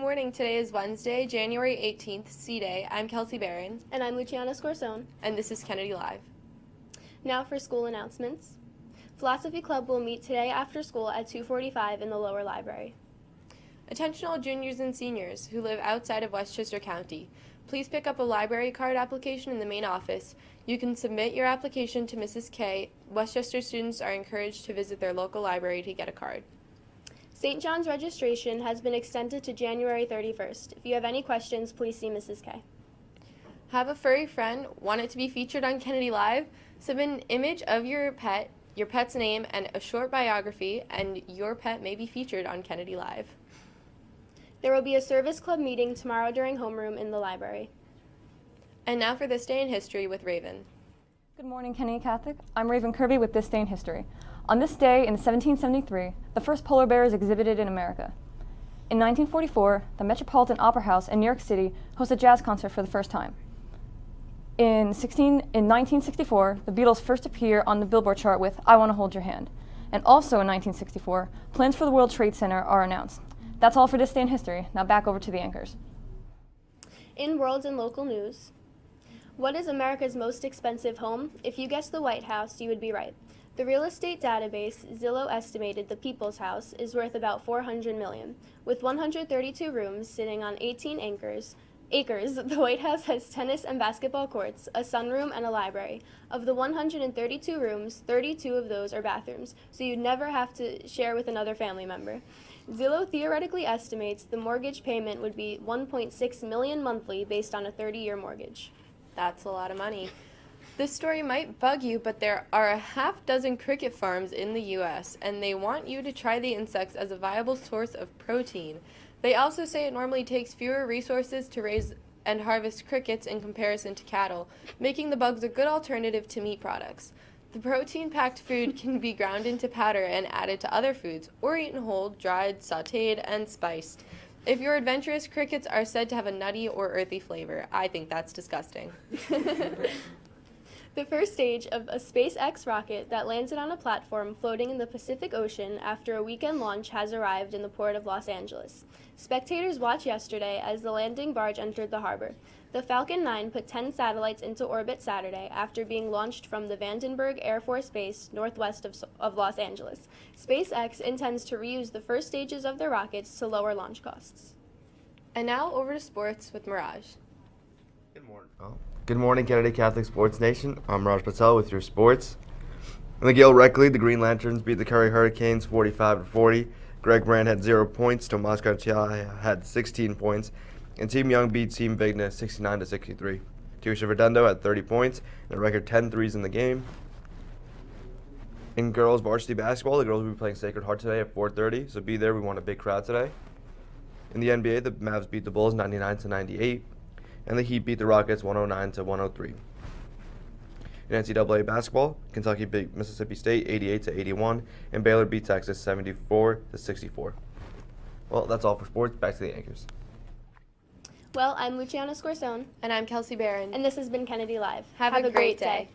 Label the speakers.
Speaker 1: morning. Today is Wednesday, January 18th, C-Day. I'm Kelsey Barron.
Speaker 2: And I'm Luciana Scorsone.
Speaker 1: And this is Kennedy Live.
Speaker 2: Now for school announcements. Philosophy Club will meet today after school at 2:45 in the lower library.
Speaker 1: Attention all juniors and seniors who live outside of Westchester County. Please pick up a library card application in the main office. You can submit your application to Mrs. K. Westchester students are encouraged to visit their local library to get a card.
Speaker 2: St. John's registration has been extended to January 31st. If you have any questions, please see Mrs. K.
Speaker 1: Have a furry friend? Want it to be featured on Kennedy Live? Submit an image of your pet's name, and a short biography, and your pet may be featured on Kennedy Live.
Speaker 2: There will be a service club meeting tomorrow during homeroom in the library.
Speaker 1: And now for This Day in History with Raven.
Speaker 3: Good morning, Kennedy Catholic. I'm Raven Kirby with This Day in History. On this day in 1773, the first polar bear is exhibited in America. In 1944, the Metropolitan Opera House in New York City hosted a jazz concert for the first time. In 1964, the Beatles first appear on the Billboard chart with I Want to Hold Your Hand. And also in 1964, plans for the World Trade Center are announced. That's all for This Day in History. Now back over to the anchors.
Speaker 2: In world and local news, what is America's most expensive home? If you guessed the White House, you would be right. The real estate database Zillow estimated the People's House is worth about $400 million. With 132 rooms sitting on 18 acres, the White House has tennis and basketball courts, a sunroom, and a library. Of the 132 rooms, 32 of those are bathrooms, so you'd never have to share with another family member. Zillow theoretically estimates the mortgage payment would be $1.6 million monthly based on a 30-year mortgage.
Speaker 1: That's a lot of money. This story might bug you, but there are a half dozen cricket farms in the U.S., and they want you to try the insects as a viable source of protein. They also say it normally takes fewer resources to raise and harvest crickets in comparison to cattle, making the bugs a good alternative to meat products. The protein-packed food can be ground into powder and added to other foods, or eaten whole, dried, sautéed, and spiced. If you're adventurous, crickets are said to have a nutty or earthy flavor. I think that's disgusting.
Speaker 2: The first stage of a SpaceX rocket that landed on a platform floating in the Pacific Ocean after a weekend launch has arrived in the port of Los Angeles. Spectators watched yesterday as the landing barge entered the harbor. The Falcon 9 put 10 satellites into orbit Saturday after being launched from the Vandenberg Air Force Base northwest of Los Angeles. SpaceX intends to reuse the first stages of their rockets to lower launch costs.
Speaker 1: And now over to sports with Mirage.
Speaker 4: Good morning. Good morning, Kennedy Catholic Sports Nation. I'm Mirage Patel with your sports. In the Gale Rec League, the Green Lanterns beat the Curry Hurricanes 45-40. Greg Brand had 0 points. Tomas Garcia had 16 points. And Team Young beat Team Vigna 69-63. Tirsa Redondo had 30 points and a record 10 threes in the game. In girls varsity basketball, the girls will be playing Sacred Heart today at 4:30, so be there. We want a big crowd today. In the NBA, the Mavs beat the Bulls 99-98, and the Heat beat the Rockets 109-103. In NCAA basketball, Kentucky beat Mississippi State 88-81, and Baylor beat Texas 74-64. Well, that's all for sports. Back to the anchors.
Speaker 2: Well, I'm Luciana Scorsone.
Speaker 1: And I'm Kelsey Barron.
Speaker 2: And this has been Kennedy Live.
Speaker 1: Have a great day.